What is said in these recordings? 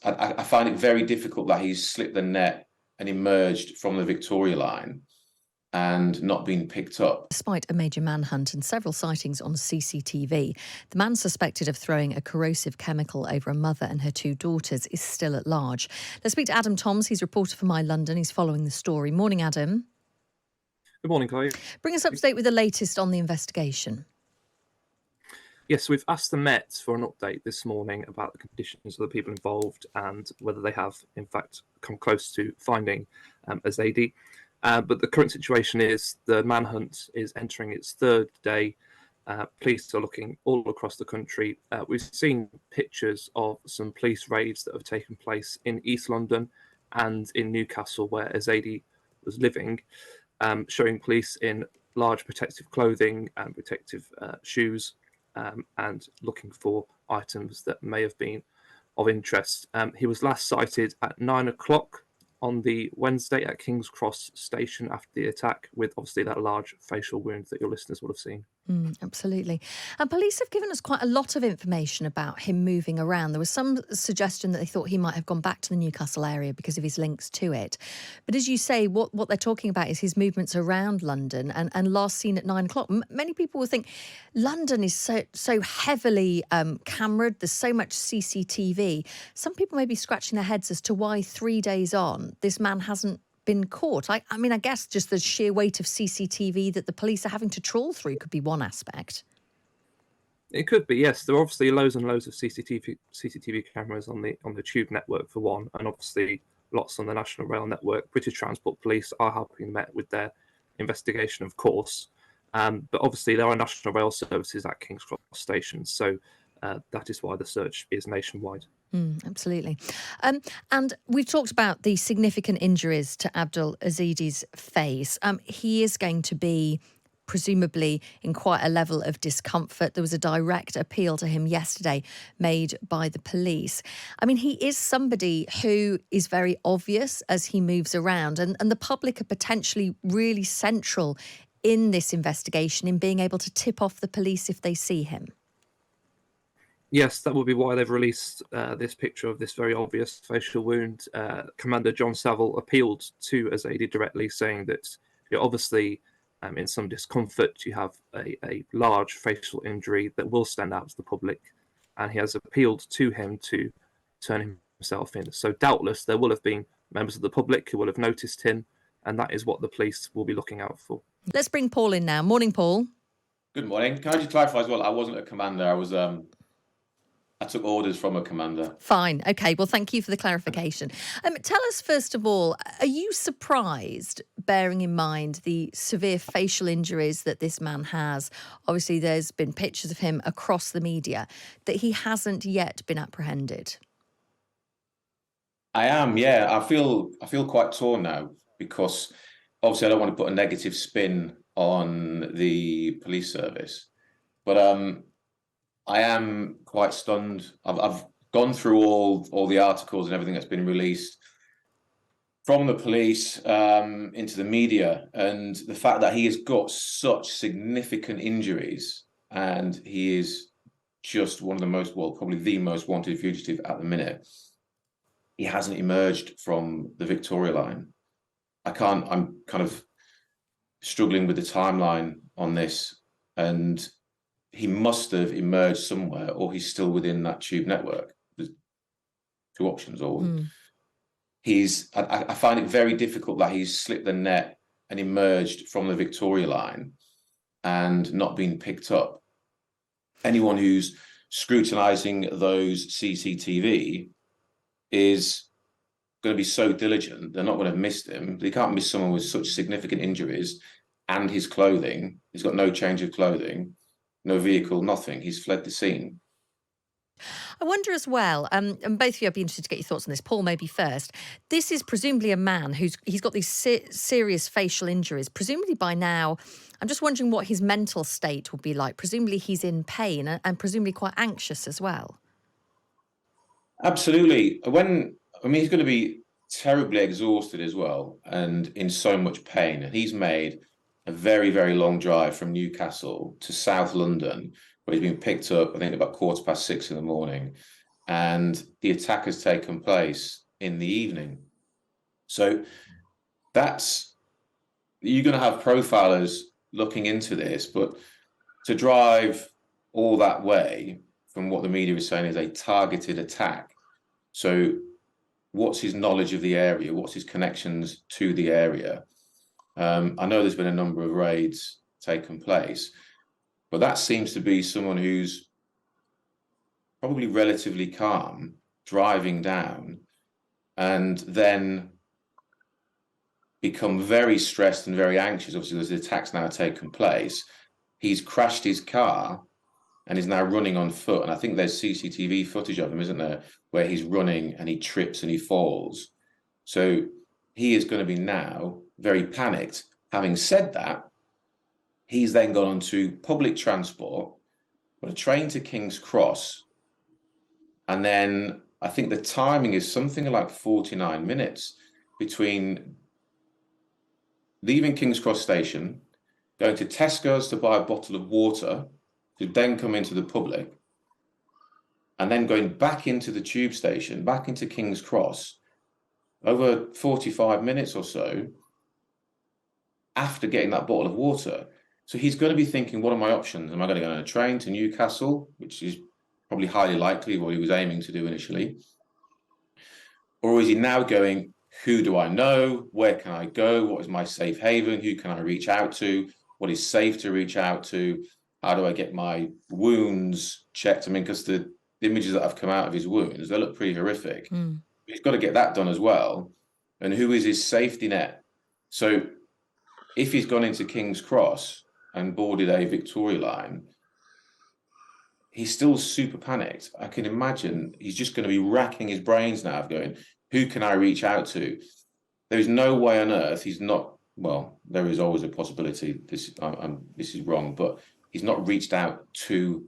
I find it very difficult that he's slipped the net and emerged from the Victoria line and not been picked up. Despite a major manhunt and several sightings on CCTV, the man suspected of throwing a corrosive chemical over a mother and her two daughters is still at large. Let's speak to Adam Toms. He's a reporter for My London. He's following the story. Morning, Adam. Good morning, Chloe. Bring us up to date with the latest on the investigation. Yes, we've asked the Met for an update this morning about the conditions of the people involved and whether they have, in fact, come close to finding Azadi. But the current situation is the manhunt is entering its third day. Police are looking all across the country. We've seen pictures of some police raids that have taken place in East London and in Newcastle, where Azadi was living, showing police in large protective clothing and protective shoes, and looking for items that may have been of interest. He was last sighted at 9 o'clock on the Wednesday at King's Cross station after the attack, with obviously that large facial wound that your listeners would have seen. Absolutely. And police have given us quite a lot of information about him moving around. There was some suggestion that they thought he might have gone back to the Newcastle area because of his links to it. But as you say, what they're talking about is his movements around London and last seen at 9 o'clock. Many people will think London is so heavily cameraed. There's so much CCTV. Some people may be scratching their heads as to why 3 days on this man hasn't been caught. I mean, I guess just the sheer weight of CCTV that the police are having to trawl through could be one aspect. It could be, yes. There are obviously loads and loads of CCTV cameras on the Tube network for one, and obviously lots on the National Rail network. British Transport Police are helping the Met with their investigation, of course. But obviously there are National Rail services at King's Cross stations, so that is why the search is nationwide. Absolutely. And we've talked about the significant injuries to Abdul Azidi's face. He is going to be presumably in quite a level of discomfort. There was a direct appeal to him yesterday made by the police. I mean, he is somebody who is very obvious as he moves around, and the public are potentially really central in this investigation in being able to tip off the police if they see him. Yes, that would be why they've released this picture of this very obvious facial wound. Commander John Saville appealed to Azadi directly, saying that you're obviously in some discomfort. You have a large facial injury that will stand out to the public, and he has appealed to him to turn himself in. So doubtless there will have been members of the public who will have noticed him, and that is what the police will be looking out for. Let's bring Paul in now. Morning, Paul. Good morning. Can I just clarify as well? I wasn't a commander. I took orders from a commander. Fine. OK, well, thank you for the clarification. Tell us, first of all, are you surprised, bearing in mind the severe facial injuries that this man has? Obviously, there's been pictures of him across the media, that he hasn't yet been apprehended. I am, yeah. I feel quite torn now because obviously I don't want to put a negative spin on the police service, but I am quite stunned. I've gone through all the articles and everything that's been released from the police into the media, and the fact that he has got such significant injuries, and he is just one of the most, well, probably the most wanted fugitive at the minute. He hasn't emerged from the Victoria line. I'm kind of struggling with the timeline on this, and he must have emerged somewhere, or he's still within that Tube network. There's two options. Or I find it very difficult that he's slipped the net and emerged from the Victoria line and not been picked up. Anyone who's scrutinising those CCTV is going to be so diligent, they're not going to have missed him. They can't miss someone with such significant injuries and his clothing. He's got no change of clothing, no vehicle, nothing. He's fled the scene. I wonder as well, and both of you, I'd be interested to get your thoughts on this. Paul, maybe first. This is presumably a man he's got these serious facial injuries. Presumably by now, I'm just wondering what his mental state will be like. Presumably he's in pain and presumably quite anxious as well. Absolutely. He's going to be terribly exhausted as well and in so much pain. And he's made a very, very long drive from Newcastle to South London, where he's been picked up, I think, about 6:15 in the morning. and the attack has taken place in the evening. So you're going to have profilers looking into this, but to drive all that way from what the media is saying is a targeted attack. So what's his knowledge of the area? What's his connections to the area? I know there's been a number of raids taken place, but that seems to be someone who's probably relatively calm, driving down, and then become very stressed and very anxious. Obviously, there's the attacks now taken place. He's crashed his car and is now running on foot. And I think there's CCTV footage of him, isn't there, where he's running and he trips and he falls. So he is going to be now very panicked. Having said that, he's then gone on to public transport, got a train to King's Cross, and then I think the timing is something like 49 minutes between leaving King's Cross station, going to Tesco's to buy a bottle of water, to then come into the public, and then going back into the tube station, back into King's Cross, over 45 minutes or so after getting that bottle of water. So he's going to be thinking, what are my options? Am I going to go on a train to Newcastle, which is probably highly likely what he was aiming to do initially? Or is he now going, who do I know? Where can I go? What is my safe haven? Who can I reach out to? What is safe to reach out to? How do I get my wounds checked? I mean, because the images that have come out of his wounds, they look pretty horrific. He's got to get that done as well. And who is his safety net? So if he's gone into King's Cross and boarded a Victoria line, he's still super panicked. I can imagine he's just going to be racking his brains now of going, who can I reach out to? There's no way on earth he's not, well, there is always a possibility this is wrong, but he's not reached out to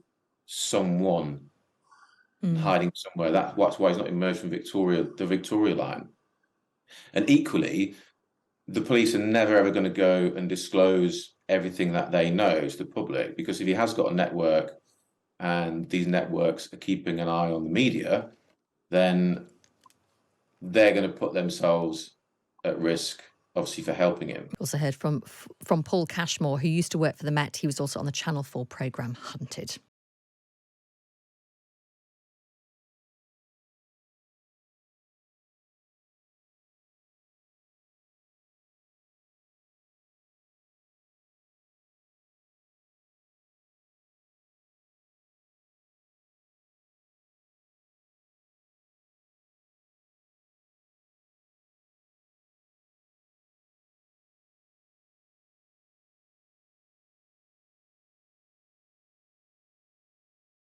someone hiding somewhere. That's why he's not emerged from the Victoria line. And equally, the police are never ever going to go and disclose everything that they know to the public, because if he has got a network and these networks are keeping an eye on the media, then they're going to put themselves at risk, obviously, for helping him. Also heard from Paul Cashmore, who used to work for the Met. He was also on the Channel 4 programme Hunted.